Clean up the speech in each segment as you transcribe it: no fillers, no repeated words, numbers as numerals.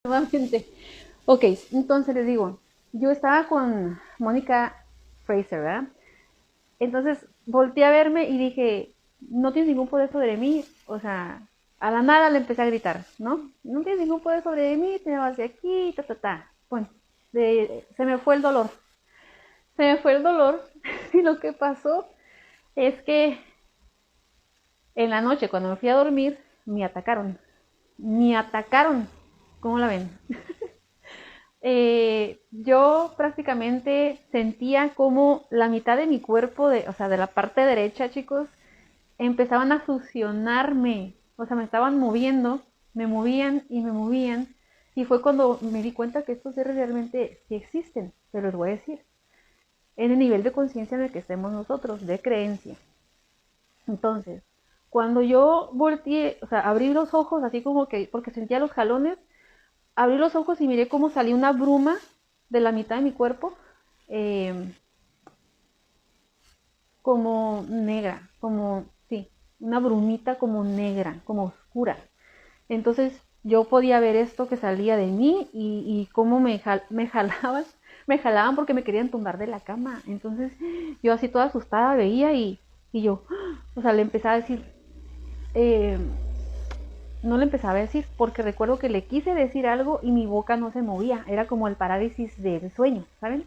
Nuevamente. Ok, entonces les digo, yo estaba con Mónica Fraser, ¿verdad? Entonces volteé a verme y dije, no tienes ningún poder sobre mí, o sea, a la nada le empecé a gritar, ¿no? No tienes ningún poder sobre mí, te vas de aquí, ta, ta, ta. Bueno, se me fue el dolor, se me fue el dolor y lo que pasó es que en la noche cuando me fui a dormir, me atacaron, ¿cómo la ven? Yo prácticamente sentía como la mitad de mi cuerpo, o sea, de la parte derecha, chicos, empezaban a fusionarme, o sea, me estaban moviendo, me movían y me movían, y fue cuando me di cuenta que estos seres realmente sí existen, pero les voy a decir, en el nivel de conciencia en el que estemos nosotros, de creencia. Entonces, cuando yo volteé, o sea, abrí los ojos así como que, porque sentía los jalones, abrí los ojos y miré cómo salía una bruma de la mitad de mi cuerpo, eh, como negra, como, sí, una brumita como negra, como oscura. Entonces yo podía ver esto que salía de mí y cómo me jalaban, me jalaban porque me querían tumbar de la cama. Entonces yo así toda asustada veía y yo, o sea, le empezaba a decir, eh, no le empezaba a decir, porque recuerdo que le quise decir algo y mi boca no se movía, era como el parálisis del sueño, ¿saben?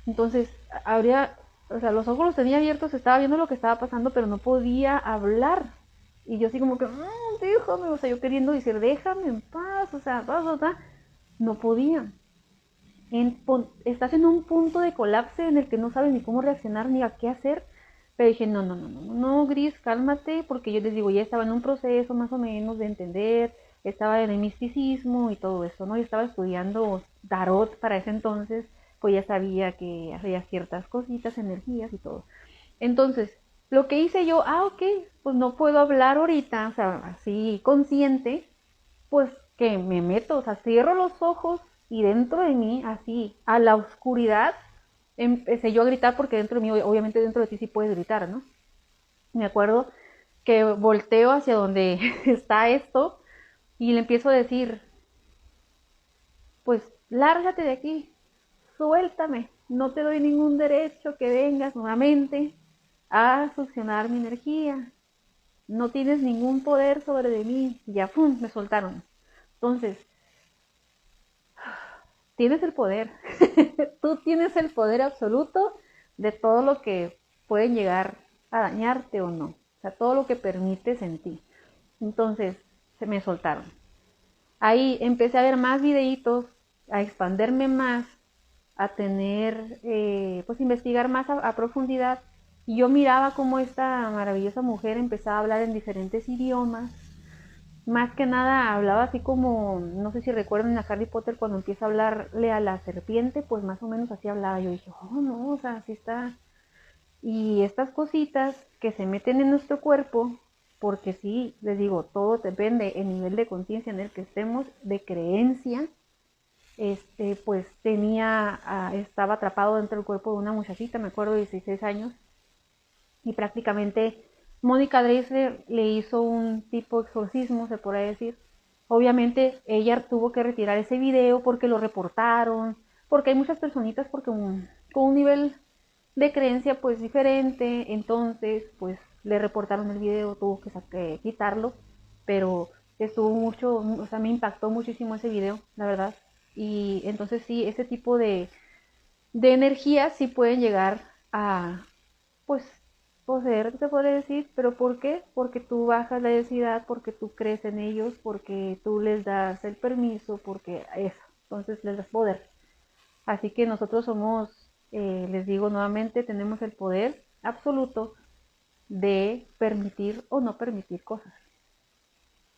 Entonces, habría, o sea, los ojos los tenía abiertos, estaba viendo lo que estaba pasando, pero no podía hablar. Y yo así como que, déjame, o sea, yo queriendo decir, déjame en paz, o sea, no podía. Estás en un punto de colapso en el que no sabes ni cómo reaccionar ni a qué hacer. Pero dije, no, no, no, no, no, Gris, cálmate, porque yo les digo, ya estaba en un proceso más o menos de entender, estaba en el misticismo y todo eso, ¿no? Yo estaba estudiando tarot para ese entonces, pues ya sabía que había ciertas cositas, energías y todo. Entonces, lo que hice yo, ok, pues no puedo hablar ahorita, o sea, así consciente, pues que me meto, o sea, cierro los ojos y dentro de mí, así, a la oscuridad, empecé yo a gritar porque dentro de mí, obviamente dentro de ti sí puedes gritar, ¿no? Me acuerdo que volteo hacia donde está esto y le empiezo a decir, pues lárgate de aquí, suéltame, no te doy ningún derecho que vengas nuevamente a succionar mi energía, no tienes ningún poder sobre de mí, y ya, ¡pum!, me soltaron. Entonces, tienes el poder. Tú tienes el poder absoluto de todo lo que puede llegar a dañarte o no. O sea, todo lo que permites en ti. Entonces, se me soltaron. Ahí empecé a ver más videitos, a expanderme más, a tener, pues investigar más a profundidad. Y yo miraba cómo esta maravillosa mujer empezaba a hablar en diferentes idiomas, más que nada hablaba así como, no sé si recuerdan a Harry Potter cuando empieza a hablarle a la serpiente, pues más o menos así hablaba. Yo dije, oh no, o sea, así está. Y estas cositas que se meten en nuestro cuerpo, porque sí, les digo, todo depende el nivel de conciencia en el que estemos, de creencia, pues estaba atrapado dentro del cuerpo de una muchachita, me acuerdo, de 16 años, y prácticamente Mónica Dreisler le hizo un tipo de exorcismo, se podría decir. Obviamente ella tuvo que retirar ese video porque lo reportaron, porque hay muchas personitas porque con un nivel de creencia pues diferente, entonces pues le reportaron el video, tuvo que quitarlo, pero estuvo mucho, o sea, me impactó muchísimo ese video, la verdad. Y entonces sí, ese tipo de energías sí pueden llegar a, pues, poseer, se podría decir, pero ¿por qué? Porque tú bajas la densidad, porque tú crees en ellos, porque tú les das el permiso, porque eso, entonces les das poder. Así que nosotros somos, les digo nuevamente, tenemos el poder absoluto de permitir o no permitir cosas.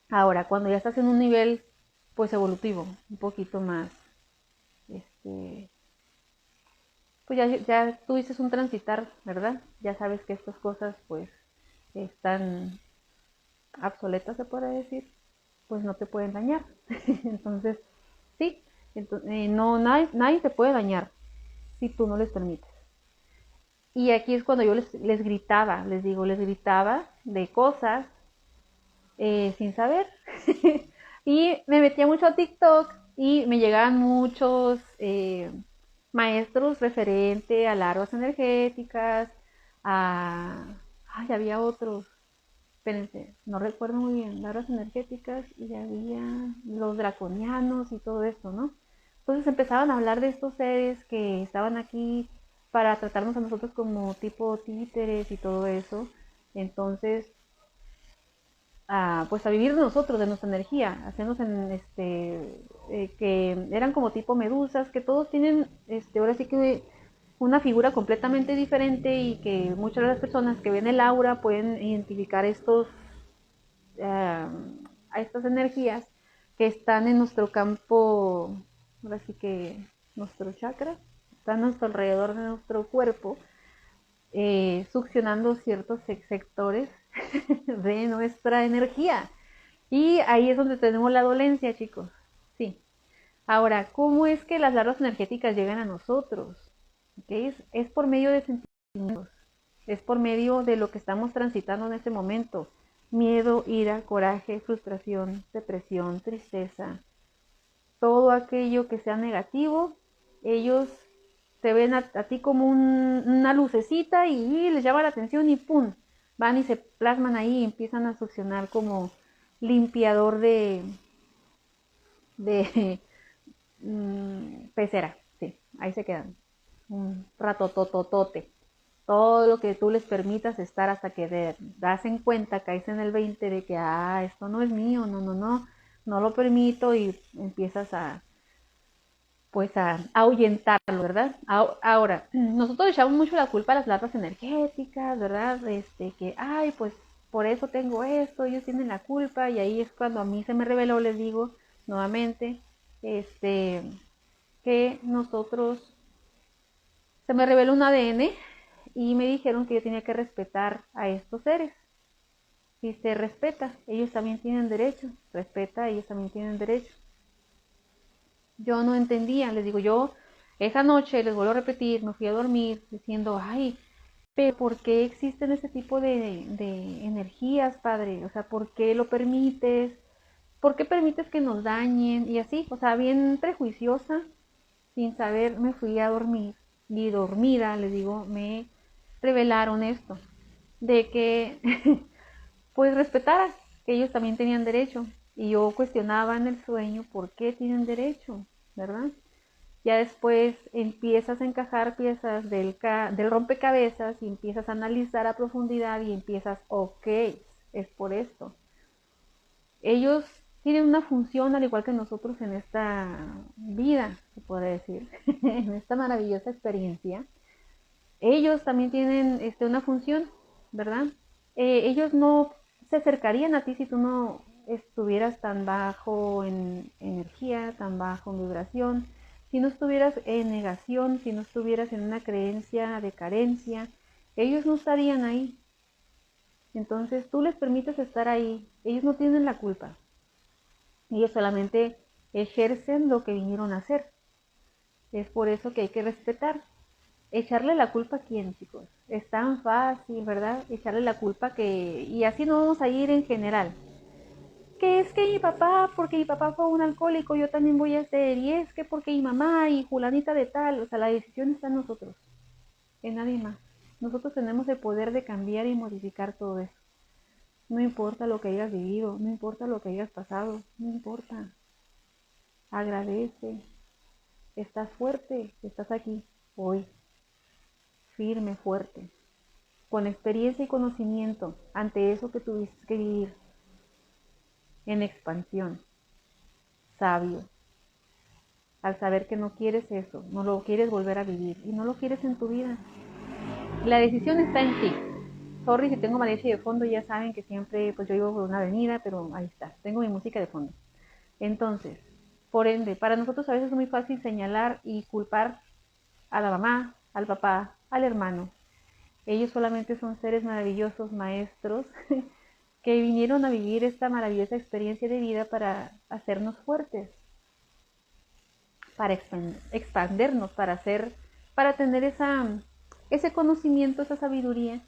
Ahora, cuando ya estás en un nivel, pues evolutivo, un poquito más, este, pues ya tuviste un transitar, ¿verdad? Ya sabes que estas cosas, pues, están obsoletas, se puede decir, pues no te pueden dañar. Entonces, sí, no, nadie te puede dañar si tú no les permites. Y aquí es cuando yo les gritaba, les digo, les gritaba de cosas sin saber. Y me metía mucho a TikTok y me llegaban muchos maestros referente a larvas energéticas, a... Ay, había otros, espérense, no recuerdo muy bien, larvas energéticas y había los draconianos y todo esto, ¿no? Entonces empezaban a hablar de estos seres que estaban aquí para tratarnos a nosotros como tipo títeres y todo eso. Entonces, pues a vivir de nosotros, de nuestra energía, hacernos en que eran como tipo medusas, que todos tienen ahora sí que una figura completamente diferente y que muchas de las personas que ven el aura pueden identificar a estas energías que están en nuestro campo, ahora sí que nuestro chakra, están a nuestro alrededor de nuestro cuerpo, succionando ciertos sectores de nuestra energía. Y ahí es donde tenemos la dolencia, chicos. Sí. Ahora, ¿cómo es que las larvas energéticas llegan a nosotros? ¿Okay? Es por medio de sentimientos, es por medio de lo que estamos transitando en este momento. Miedo, ira, coraje, frustración, depresión, tristeza, todo aquello que sea negativo, ellos te ven a ti como una lucecita y les llama la atención y ¡pum! Van y se plasman ahí y empiezan a succionar como limpiador de pecera. Sí, ahí se quedan. Un rato tototote. Todo lo que tú les permitas estar hasta que te das en cuenta, caes en el 20 de que, esto no es mío, no lo permito y empiezas pues a ahuyentarlo, ¿verdad? Ahora, nosotros echamos mucho la culpa a las larvas energéticas, ¿verdad? Que, pues por eso tengo esto, ellos tienen la culpa, y ahí es cuando a mí se me reveló, les digo nuevamente, que se me reveló un ADN y me dijeron que yo tenía que respetar a estos seres. Si se respeta, ellos también tienen derecho, respeta, ellos también tienen derecho. Yo no entendía, les digo, yo esa noche, les vuelvo a repetir, me fui a dormir diciendo, pero ¿por qué existen ese tipo de energías, padre? O sea, ¿por qué lo permites? ¿Por qué permites que nos dañen? Y así, o sea, bien prejuiciosa, sin saber, me fui a dormir y dormida, les digo, me revelaron esto, de que pues respetara, que ellos también tenían derecho. Y yo cuestionaba en el sueño por qué tienen derecho, ¿verdad? Ya después empiezas a encajar piezas del rompecabezas y empiezas a analizar a profundidad y empiezas, ok, es por esto. Ellos tienen una función al igual que nosotros en esta vida, se puede decir, en esta maravillosa experiencia. Ellos también tienen una función, ¿verdad? Ellos no se acercarían a ti si tú no estuvieras tan bajo en energía, tan bajo en vibración, si no estuvieras en negación, si no estuvieras en una creencia de carencia, ellos no estarían ahí. Entonces tú les permites estar ahí, ellos no tienen la culpa, ellos solamente ejercen lo que vinieron a hacer. Es por eso que hay que respetar. Echarle la culpa a quién, chicos. Es tan fácil, ¿verdad? Echarle la culpa que... Y así no vamos a ir en general. Que es que mi papá, porque mi papá fue un alcohólico, yo también voy a ser. Y es que porque mi mamá y fulanita de tal. O sea, la decisión está en nosotros, en nadie más. Nosotros tenemos el poder de cambiar y modificar todo eso. No importa lo que hayas vivido, no importa lo que hayas pasado, no importa. Agradece. Estás fuerte, estás aquí hoy, firme, fuerte, con experiencia y conocimiento ante eso que tuviste que vivir, en expansión, sabio, al saber que no quieres eso, no lo quieres volver a vivir y no lo quieres en tu vida. La decisión está en ti. Sorry si tengo mariachi de fondo, ya saben que siempre pues yo vivo por una avenida, pero ahí está, tengo mi música de fondo. Entonces, por ende, para nosotros a veces es muy fácil señalar y culpar a la mamá, al papá, al hermano. Ellos solamente son seres maravillosos, maestros, que vinieron a vivir esta maravillosa experiencia de vida para hacernos fuertes, para expandernos, para tener ese conocimiento, esa sabiduría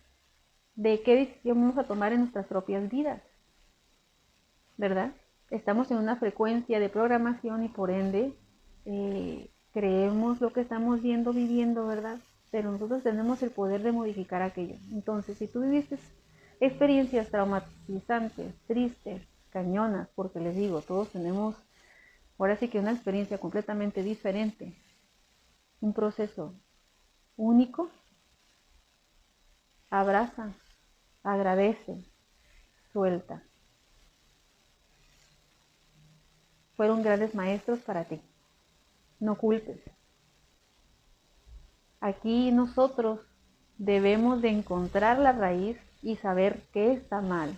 de qué decisión vamos a tomar en nuestras propias vidas, ¿verdad? estamos en una frecuencia de programación y por ende creemos lo que estamos viendo, viviendo, ¿verdad? Pero nosotros tenemos el poder de modificar aquello. Entonces, si tú viviste experiencias traumatizantes, tristes, cañonas, porque les digo, todos tenemos ahora sí que una experiencia completamente diferente, un proceso único, abraza, agradece, suelta. Fueron grandes maestros para ti. No culpes. Aquí nosotros debemos de encontrar la raíz y saber qué está mal.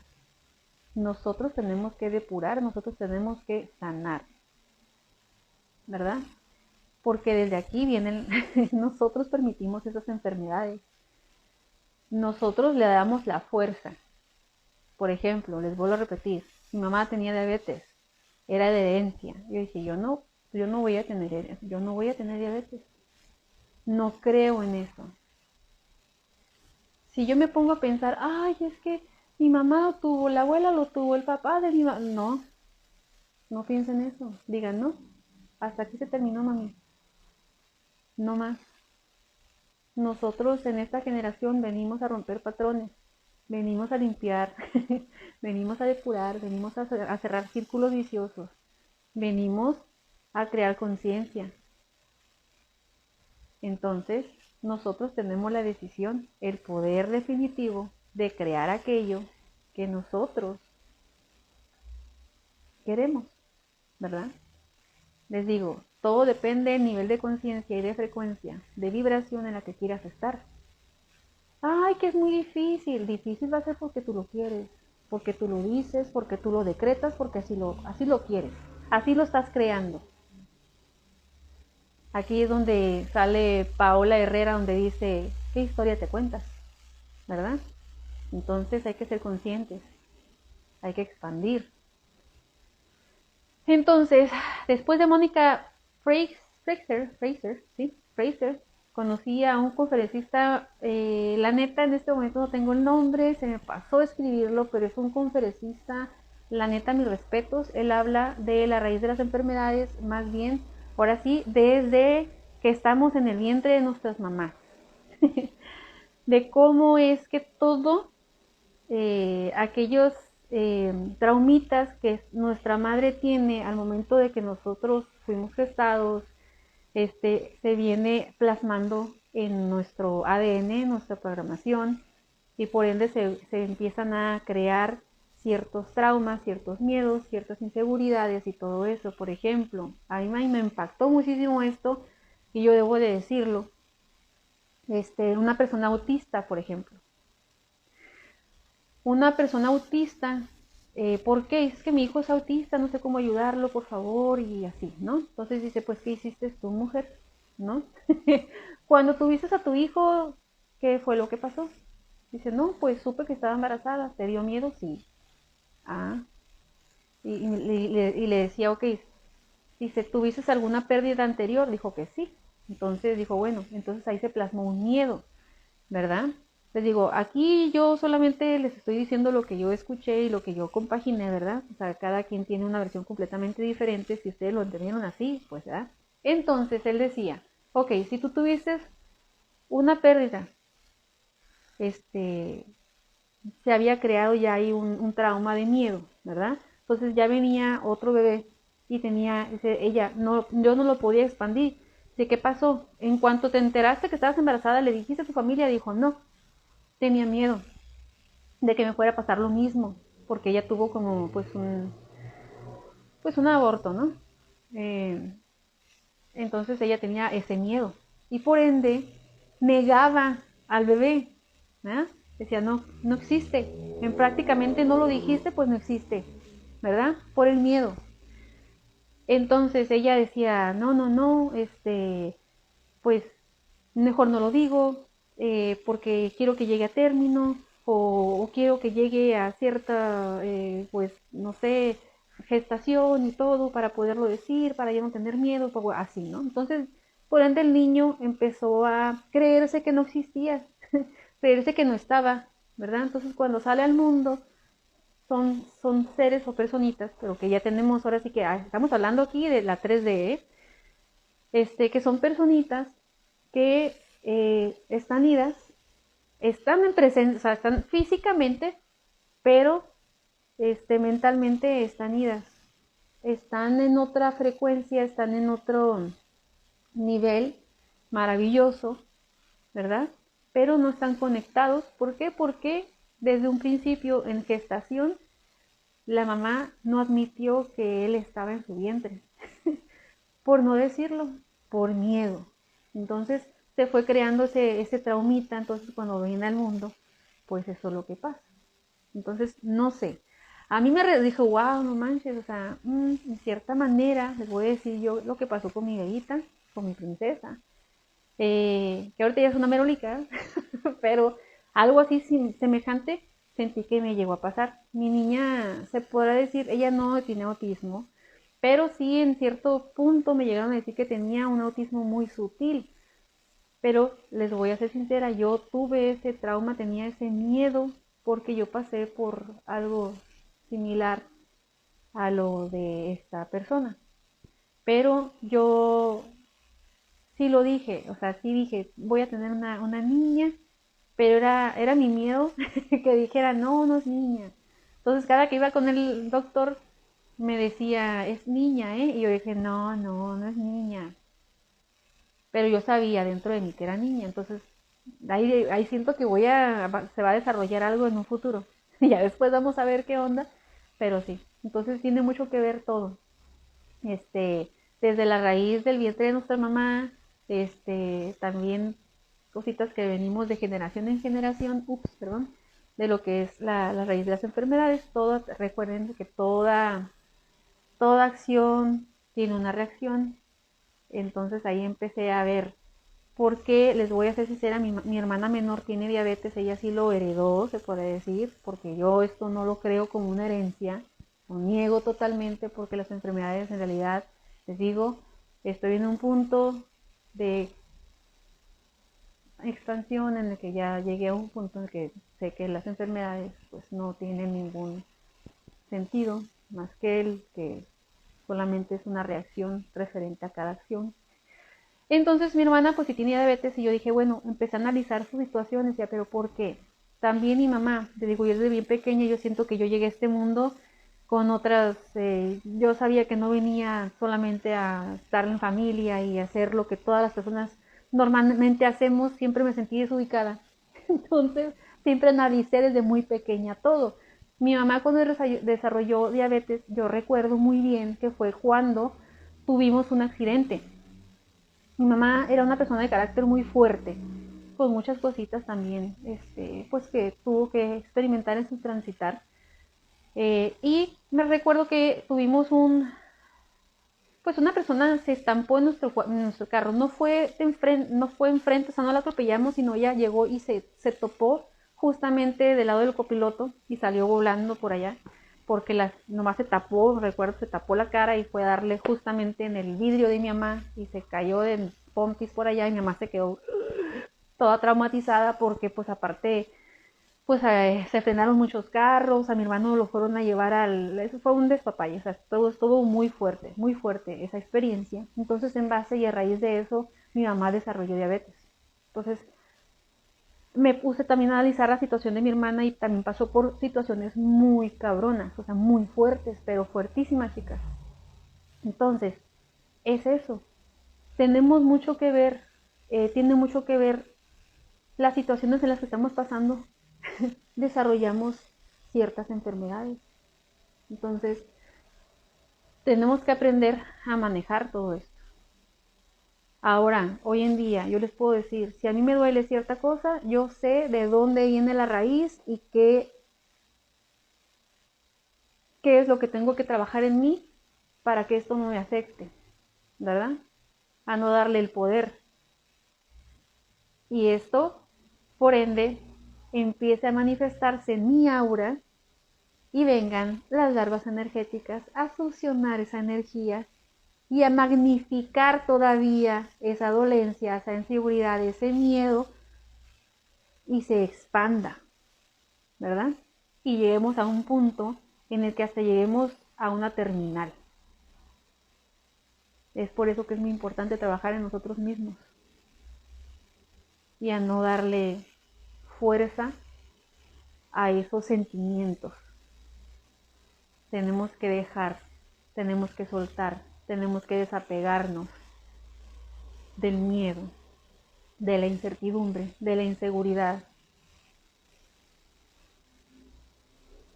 Nosotros tenemos que depurar, nosotros tenemos que sanar, ¿verdad? Porque desde aquí vienen, nosotros permitimos esas enfermedades. Nosotros le damos la fuerza. Por ejemplo, les vuelvo a repetir, mi mamá tenía diabetes, era de herencia. Yo dije, yo no voy a tener diabetes. No creo en eso. Si yo me pongo a pensar, ay, es que mi mamá lo tuvo, la abuela lo tuvo, el papá de mi mamá. No piensen eso. Digan, no, hasta aquí se terminó, mami. No más. Nosotros en esta generación venimos a romper patrones, venimos a limpiar, venimos a depurar, venimos a cerrar círculos viciosos, venimos a crear conciencia. Entonces, nosotros tenemos la decisión, el poder definitivo de crear aquello que nosotros queremos, ¿verdad? Les digo, todo depende del nivel de conciencia y de frecuencia, de vibración en la que quieras estar. Ay, que es muy difícil. Difícil va a ser porque tú lo quieres, porque tú lo dices, porque tú lo decretas, porque así lo quieres, así lo estás creando. Aquí es donde sale Paola Herrera, donde dice, ¿qué historia te cuentas? ¿Verdad? Entonces hay que ser conscientes, hay que expandir. Entonces, después de Mónica Fraser, conocí a un conferencista, la neta en este momento no tengo el nombre, se me pasó escribirlo, pero es un conferencista, la neta mis respetos, él habla de la raíz de las enfermedades, más bien, ahora sí, desde que estamos en el vientre de nuestras mamás, de cómo es que todo, aquellos traumitas que nuestra madre tiene al momento de que nosotros fuimos gestados, se viene plasmando en nuestro ADN, en nuestra programación, y por ende se empiezan a crear ciertos traumas, ciertos miedos, ciertas inseguridades y todo eso. Por ejemplo, a mí me impactó muchísimo esto, y yo debo de decirlo, una persona autista, por ejemplo. Una persona autista, ¿por qué? Es que mi hijo es autista, no sé cómo ayudarlo, por favor, y así, ¿no? Entonces dice, pues, ¿qué hiciste tú, mujer? ¿No? Cuando tuviste a tu hijo, ¿qué fue lo que pasó? Dice, no, pues supe que estaba embarazada, ¿te dio miedo? Sí. Ah, y le decía, ok, dice, ¿tuviste alguna pérdida anterior? Dijo que sí. Entonces dijo, bueno, entonces ahí se plasmó un miedo, ¿verdad? Les digo, aquí yo solamente les estoy diciendo lo que yo escuché y lo que yo compaginé, ¿verdad? O sea, cada quien tiene una versión completamente diferente, si ustedes lo entendieron así, pues, ¿verdad? Entonces él decía, ok, si tú tuviste una pérdida, se había creado ya ahí un trauma de miedo, ¿verdad? Entonces ya venía otro bebé y tenía, ella, no, yo no lo podía expandir. Dice, ¿qué pasó? En cuanto te enteraste que estabas embarazada, le dijiste a tu familia, dijo, no, tenía miedo de que me fuera a pasar lo mismo, porque ella tuvo como pues un aborto, ¿no? Eh, entonces ella tenía ese miedo y por ende negaba al bebé, ¿verdad? Decía, no existe, en prácticamente no lo dijiste, pues no existe, ¿verdad? Por el miedo. Entonces ella decía, no, pues mejor no lo digo, porque quiero que llegue a término, o quiero que llegue a cierta, pues, no sé, gestación y todo, para poderlo decir, para ya no tener miedo, así, ¿no? Entonces, por ende el niño empezó a creerse que no existía, creerse que no estaba, ¿verdad? Entonces cuando sale al mundo, son seres o personitas, pero que ya tenemos, ahora sí que estamos hablando aquí de la 3D, que son personitas que están idas, están en presencia, o sea, están físicamente, pero mentalmente están idas, están en otra frecuencia, están en otro nivel maravilloso, ¿verdad? Pero no están conectados. ¿Por qué? Porque desde un principio en gestación la mamá no admitió que él estaba en su vientre, por no decirlo, por miedo. Entonces se fue creando ese traumita, entonces cuando viene al mundo, pues eso es lo que pasa. Entonces, no sé. A mí me dijo, wow, no manches, o sea, en cierta manera, les voy a decir yo lo que pasó con mi bebita, con mi princesa, que ahorita ya es una merolica, pero algo así semejante sentí que me llegó a pasar. Mi niña, se podrá decir, ella no tiene autismo, pero sí en cierto punto me llegaron a decir que tenía un autismo muy sutil. Pero les voy a ser sincera, yo tuve ese trauma, tenía ese miedo porque yo pasé por algo similar a lo de esta persona. Pero yo sí lo dije, o sea, sí dije, voy a tener una niña, pero era mi miedo que dijera, no, no es niña. Entonces cada que iba con el doctor me decía, es niña, ¿eh? Y yo dije, no, no, no es niña. Pero yo sabía dentro de mí que era niña, entonces ahí siento que se va a desarrollar algo en un futuro. Y ya después vamos a ver qué onda, pero sí, entonces tiene mucho que ver todo. Desde la raíz del vientre de nuestra mamá, también cositas que venimos de generación en generación, perdón, de lo que es la raíz de las enfermedades. Todas, recuerden que toda acción tiene una reacción. Entonces ahí empecé a ver por qué, les voy a ser sincera, mi hermana menor tiene diabetes, ella sí lo heredó, se puede decir, porque yo esto no lo creo como una herencia, lo niego totalmente porque las enfermedades en realidad, les digo, estoy en un punto de expansión en el que ya llegué a un punto en el que sé que las enfermedades pues no tienen ningún sentido más que el que solamente es una reacción referente a cada acción. Entonces mi hermana pues sí tenía diabetes y yo dije, bueno, empecé a analizar su situación y decía, pero ¿por qué? También mi mamá, te digo, yo desde bien pequeña yo siento que yo llegué a este mundo con otras, yo sabía que no venía solamente a estar en familia y hacer lo que todas las personas normalmente hacemos, siempre me sentí desubicada. Entonces siempre analicé desde muy pequeña todo. Mi mamá cuando desarrolló diabetes, yo recuerdo muy bien que fue cuando tuvimos un accidente. Mi mamá era una persona de carácter muy fuerte, con muchas cositas también, pues que tuvo que experimentar en su transitar. Y me recuerdo que tuvimos pues una persona se estampó en nuestro carro, no fue enfrente, o sea, no la atropellamos, sino ella llegó y se topó justamente del lado del copiloto y salió volando por allá, porque nomás se tapó, recuerdo, se tapó la cara y fue a darle justamente en el vidrio de mi mamá y se cayó de pompis por allá y mi mamá se quedó toda traumatizada porque pues aparte pues se frenaron muchos carros, a mi hermano lo fueron a llevar eso fue un despapalle, o sea, todo muy fuerte esa experiencia. Entonces en base y a raíz de eso mi mamá desarrolló diabetes. Entonces me puse también a analizar la situación de mi hermana y también pasó por situaciones muy cabronas, o sea, muy fuertes, pero fuertísimas, chicas. Entonces, es eso. Tenemos mucho que ver, tiene mucho que ver las situaciones en las que estamos pasando, desarrollamos ciertas enfermedades. Entonces, tenemos que aprender a manejar todo esto. Ahora, hoy en día, yo les puedo decir, si a mí me duele cierta cosa, yo sé de dónde viene la raíz y qué es lo que tengo que trabajar en mí para que esto no me afecte, ¿verdad? A no darle el poder. Y esto, por ende, empiece a manifestarse en mi aura y vengan las larvas energéticas a fusionar esa energía y a magnificar todavía esa dolencia, esa inseguridad, ese miedo y se expanda, ¿verdad? Y lleguemos a un punto en el que hasta lleguemos a una terminal. Es por eso que es muy importante trabajar en nosotros mismos y a no darle fuerza a esos sentimientos. Tenemos que dejar, tenemos que soltar, tenemos que desapegarnos del miedo, de la incertidumbre, de la inseguridad,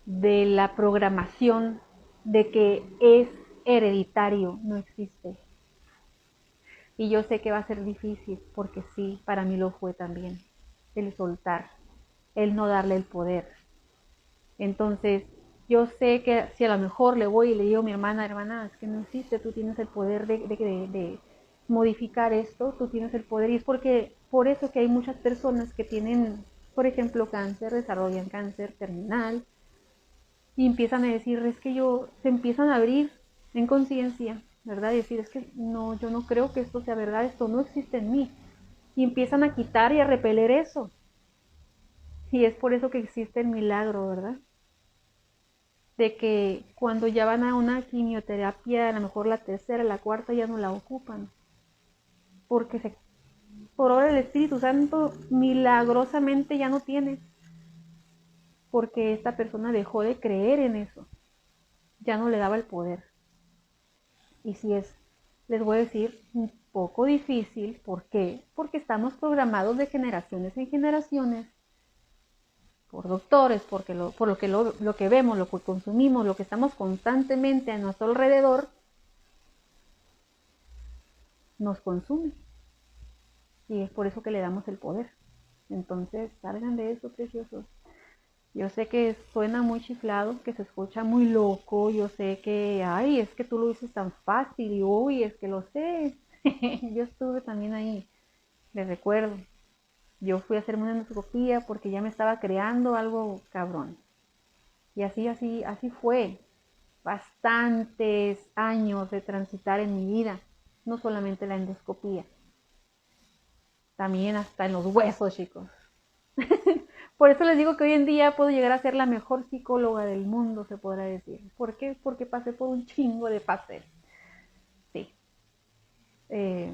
de la programación de que es hereditario, no existe. Y yo sé que va a ser difícil, porque sí, para mí lo fue también, el soltar, el no darle el poder. Entonces, yo sé que si a lo mejor le voy y le digo a mi hermana, es que no existe, tú tienes el poder de modificar esto, tú tienes el poder, y es porque, por eso que hay muchas personas que tienen, por ejemplo, cáncer, desarrollan cáncer terminal, y empiezan a decir, es que se empiezan a abrir en conciencia, ¿verdad? Y decir, es que no, yo no creo que esto sea verdad, esto no existe en mí. Y empiezan a quitar y a repeler eso. Y es por eso que existe el milagro, ¿verdad? De que cuando ya van a una quimioterapia, a lo mejor la tercera, la cuarta, ya no la ocupan. Porque por obra del Espíritu Santo, milagrosamente ya no tiene. Porque esta persona dejó de creer en eso. Ya no le daba el poder. Y si es, les voy a decir, un poco difícil. ¿Por qué? Porque estamos programados de generaciones en generaciones por doctores, porque por lo que vemos, lo que consumimos, lo que estamos constantemente a nuestro alrededor, nos consume. Y es por eso que le damos el poder. Entonces, salgan de eso, preciosos. Yo sé que suena muy chiflado, que se escucha muy loco, yo sé que, ay, es que tú lo dices tan fácil, y uy, es que lo sé. Yo estuve también ahí, les recuerdo. Yo fui a hacerme una endoscopía porque ya me estaba creando algo cabrón. Y así fue. Bastantes años de transitar en mi vida, no solamente la endoscopía, también hasta en los huesos, chicos. Por eso les digo que hoy en día puedo llegar a ser la mejor psicóloga del mundo, se podrá decir. ¿Por qué? Porque pasé por un chingo de pastel. Sí. Eh,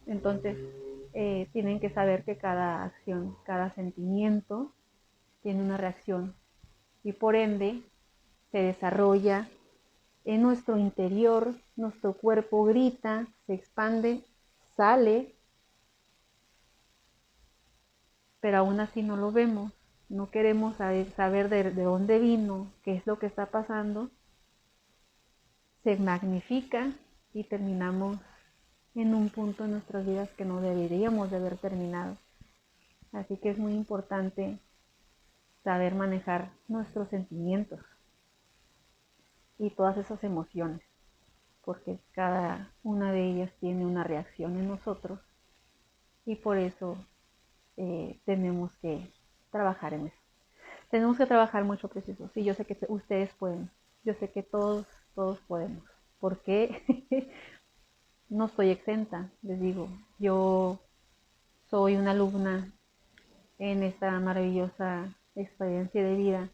entonces, tienen que saber que cada acción, cada sentimiento tiene una reacción y por ende se desarrolla en nuestro interior, nuestro cuerpo grita, se expande, sale, pero aún así no lo vemos. No queremos saber de dónde vino, qué es lo que está pasando. Se magnifica y terminamos en un punto en nuestras vidas que no deberíamos de haber terminado. Así que es muy importante saber manejar nuestros sentimientos y todas esas emociones, porque cada una de ellas tiene una reacción en nosotros y por eso tenemos que trabajar en eso. Tenemos que trabajar mucho, preciosos. Y yo sé que ustedes pueden. Yo sé que todos podemos. Porque no estoy exenta, les digo. Yo soy una alumna en esta maravillosa experiencia de vida.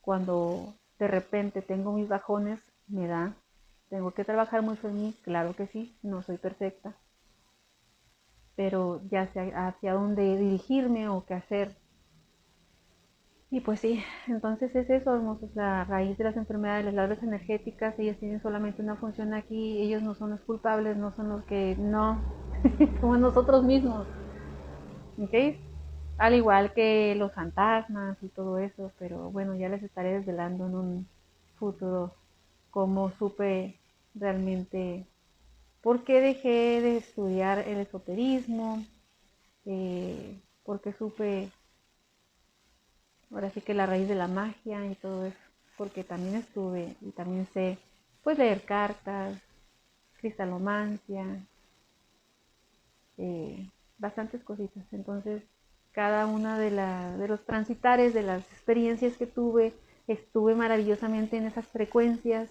Cuando de repente tengo mis bajones, me da. Tengo que trabajar mucho en mí, claro que sí, no soy perfecta. Pero ya sé hacia dónde dirigirme o qué hacer. Y pues sí, entonces es eso, hermosos, la raíz de las enfermedades, las larvas energéticas, ellas tienen solamente una función aquí, ellos no son los culpables, no son los que no, como nosotros mismos, ¿ok? Al igual que los fantasmas y todo eso, pero bueno, ya les estaré desvelando en un futuro cómo supe realmente por qué dejé de estudiar el esoterismo, por qué supe ahora sí que la raíz de la magia y todo eso, porque también estuve y también sé, pues leer cartas, cristalomancia, bastantes cositas. Entonces, cada una de los transitares, de las experiencias que tuve, estuve maravillosamente en esas frecuencias.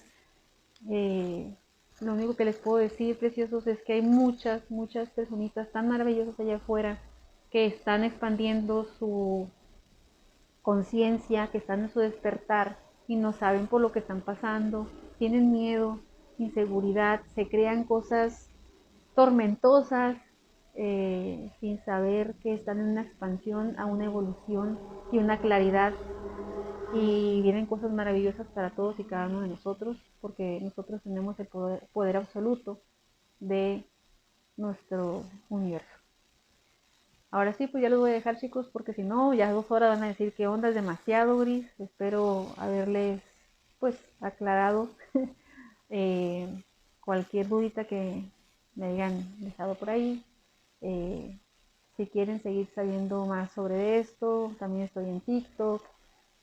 Lo único que les puedo decir, preciosos, es que hay muchas personitas tan maravillosas allá afuera que están expandiendo su conciencia, que están en su despertar y no saben por lo que están pasando, tienen miedo, inseguridad, se crean cosas tormentosas, sin saber que están en una expansión, a una evolución y una claridad, y vienen cosas maravillosas para todos y cada uno de nosotros, porque nosotros tenemos el poder absoluto de nuestro universo. Ahora sí, pues ya los voy a dejar, chicos, porque si no, ya 2 horas van a decir que onda es demasiado, gris. Espero haberles, pues, aclarado eh, cualquier dudita que me hayan dejado por ahí. Si quieren seguir sabiendo más sobre esto, también estoy en TikTok.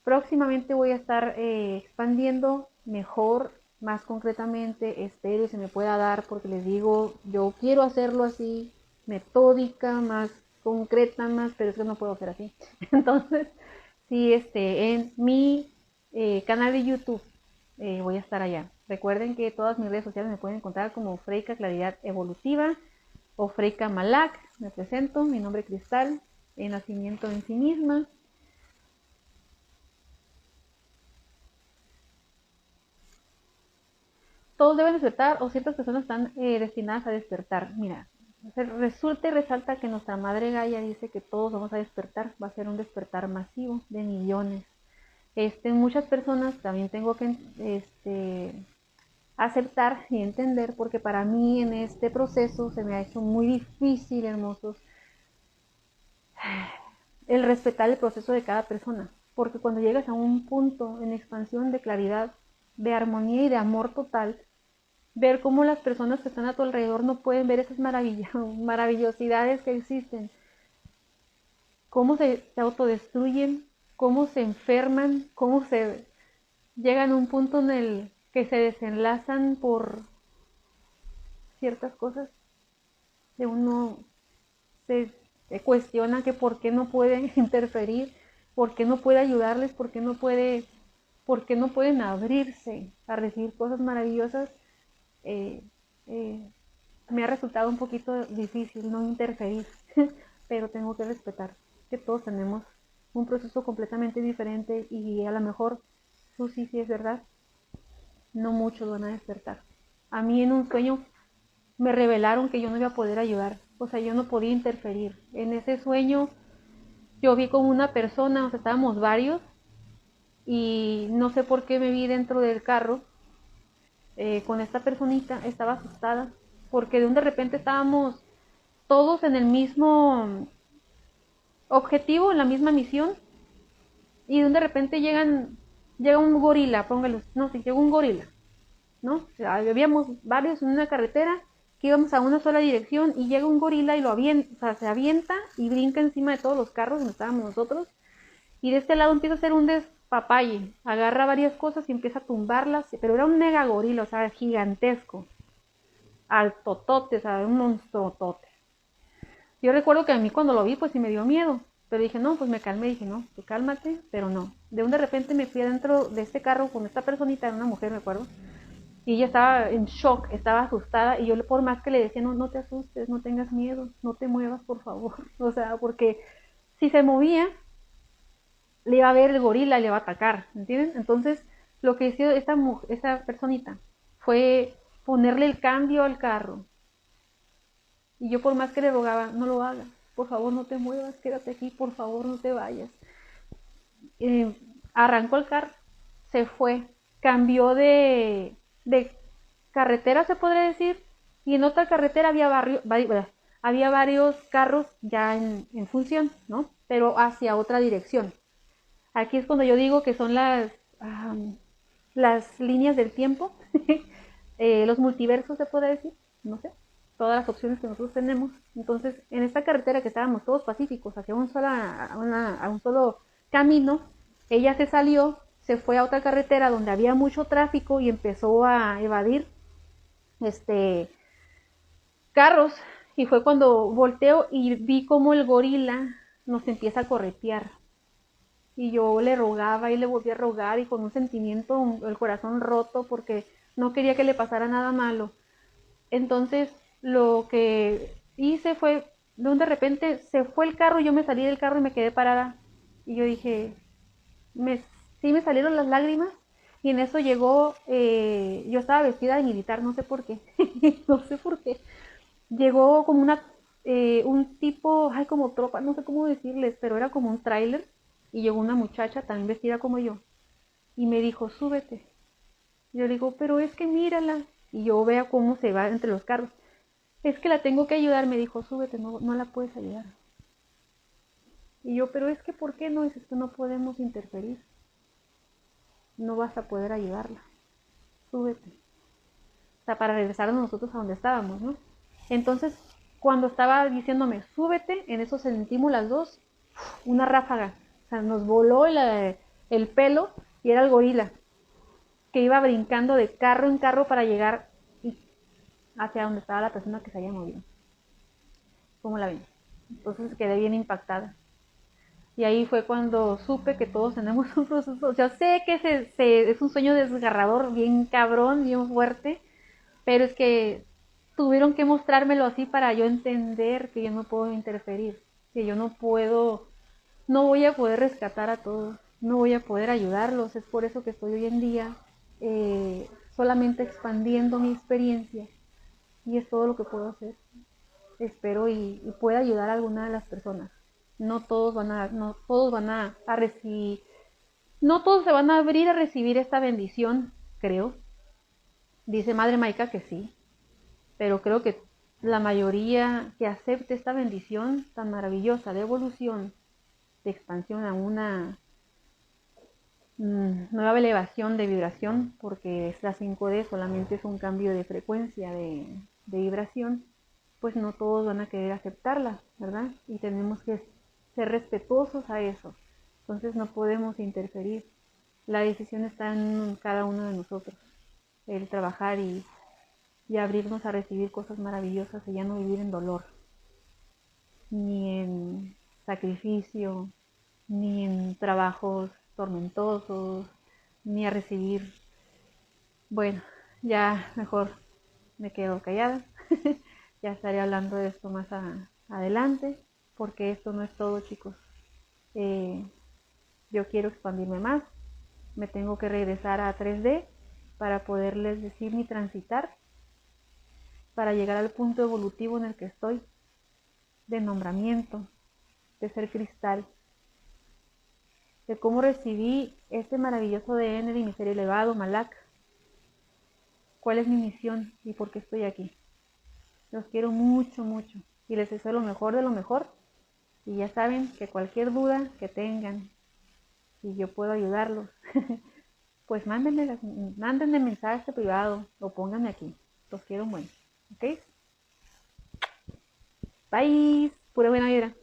Próximamente voy a estar expandiendo mejor, más concretamente, espero se me pueda dar, porque les digo, yo quiero hacerlo así, metódica, más concreta, más, pero es que no puedo hacer así. Entonces, sí, en mi canal de YouTube voy a estar allá. Recuerden que todas mis redes sociales me pueden encontrar como Freika Claridad Evolutiva o Freika Malak. Me presento, mi nombre es Cristal, nacimiento en sí misma. Todos deben despertar o ciertas personas están destinadas a despertar. Mira, resulta y resalta que nuestra madre Gaia dice que todos vamos a despertar, va a ser un despertar masivo de millones. Muchas personas también tengo que aceptar y entender, porque para mí en este proceso se me ha hecho muy difícil, hermosos, el respetar el proceso de cada persona, porque cuando llegas a un punto en expansión de claridad, de armonía y de amor total, ver cómo las personas que están a tu alrededor no pueden ver esas maravillosidades que existen, cómo se autodestruyen, cómo se enferman, cómo se llegan a un punto en el que se desenlazan por ciertas cosas, de uno se cuestiona que por qué no pueden interferir, por qué no puede ayudarles, por qué no pueden abrirse a recibir cosas maravillosas. Me ha resultado un poquito difícil no interferir, pero tengo que respetar que todos tenemos un proceso completamente diferente, y a lo mejor, Susi, sí es verdad, no muchos van a despertar. A mí en un sueño me revelaron que yo no iba a poder ayudar, o sea, yo no podía interferir. En ese sueño yo vi como una persona, o sea, estábamos varios, y no sé por qué me vi dentro del carro con esta personita. Estaba asustada porque de repente estábamos todos en el mismo objetivo, en la misma misión, y de repente llega un gorila, póngalo, no sé, llegó un gorila, ¿no? O sea, habíamos varios en una carretera que íbamos a una sola dirección, y llega un gorila y lo avienta, o sea, se avienta y brinca encima de todos los carros donde estábamos nosotros, y de este lado empieza a hacer un despapalle, agarra varias cosas y empieza a tumbarlas, pero era un mega gorila, o sea, gigantesco, altotote, o sea, un monstruotote. Yo recuerdo que a mí cuando lo vi, pues sí me dio miedo, pero dije, no, pues me calmé, dije, no, tú cálmate, pero no. De repente me fui adentro de este carro con esta personita, una mujer, me acuerdo, y ella estaba en shock, estaba asustada, y yo por más que le decía, no, no te asustes, no tengas miedo, no te muevas, por favor, o sea, porque si se movía, le iba a ver el gorila y le iba a atacar, ¿entienden? Entonces, lo que hizo esta personita fue ponerle el cambio al carro, y yo por más que le rogaba, no lo hagas, por favor no te muevas, quédate aquí, por favor no te vayas. Arrancó el carro, se fue, cambió de carretera, se podría decir, y en otra carretera había varios carros ya en función, ¿no? Pero hacia otra dirección. Aquí es cuando yo digo que son las líneas del tiempo, los multiversos, se puede decir, no sé, todas las opciones que nosotros tenemos. Entonces, en esta carretera que estábamos todos pacíficos hacia a un solo camino, ella se salió, se fue a otra carretera donde había mucho tráfico y empezó a evadir carros, y fue cuando volteo y vi como el gorila nos empieza a corretear, y yo le rogaba y le volví a rogar, y con un sentimiento, el corazón roto, porque no quería que le pasara nada malo. Entonces lo que hice fue, de repente se fue el carro, yo me salí del carro y me quedé parada, y yo dije, sí me salieron las lágrimas, Y en eso llegó, yo estaba vestida de militar, no sé por qué, no sé por qué. Llegó como un tipo, ay, como tropa, no sé cómo decirles, pero era como un tráiler. Y llegó una muchacha también vestida como yo. Y me dijo, súbete. Y yo le digo, pero es que mírala. Y yo vea cómo se va entre los carros. Es que la tengo que ayudar, me dijo, súbete, no, no la puedes ayudar. Y yo, pero es que ¿por qué no? Es que no podemos interferir. No vas a poder ayudarla. Súbete. O sea, para regresarnos nosotros a donde estábamos, ¿no? Entonces, cuando estaba diciéndome, súbete, en eso sentimos las dos una ráfaga. O sea, nos voló el pelo y era el gorila que iba brincando de carro en carro para llegar hacia donde estaba la persona que se había movido. ¿Cómo la ven? Entonces quedé bien impactada. Y ahí fue cuando supe que todos tenemos un proceso. Yo sé que es un sueño desgarrador, bien cabrón, bien fuerte, pero es que tuvieron que mostrármelo así para yo entender que yo no puedo interferir, que yo no puedo, no voy a poder rescatar a todos, no voy a poder ayudarlos. Es por eso que estoy hoy en día solamente expandiendo mi experiencia y es todo lo que puedo hacer. Espero y pueda ayudar a alguna de las personas. No todos van a recibir, no todos se van a abrir a recibir esta bendición, creo. Dice Madre Maica que sí, pero creo que la mayoría que acepte esta bendición tan maravillosa de evolución, de expansión a una nueva elevación de vibración, porque es la 5D, solamente es un cambio de frecuencia de vibración, pues no todos van a querer aceptarla, ¿verdad? Y tenemos que ser respetuosos a eso. Entonces no podemos interferir. La decisión está en cada uno de nosotros, el trabajar y abrirnos a recibir cosas maravillosas y ya no vivir en dolor, ni en sacrificio, ni en trabajos tormentosos, ni a recibir. Bueno, ya mejor me quedo callada. Ya estaré hablando de esto más adelante, porque esto no es todo, chicos. Eh, yo quiero expandirme más, me tengo que regresar a 3D para poderles decir mi transitar, para llegar al punto evolutivo en el que estoy, de nombramiento, de ser cristal, de cómo recibí este maravilloso ADN de mi ser elevado, Malak, cuál es mi misión y por qué estoy aquí. Los quiero mucho, mucho y les deseo lo mejor de lo mejor. Y ya saben que cualquier duda que tengan, si yo puedo ayudarlos, pues mándenme mensaje privado o pónganme aquí. Los quiero mucho. ¿Ok? Bye. Pura buena vibra.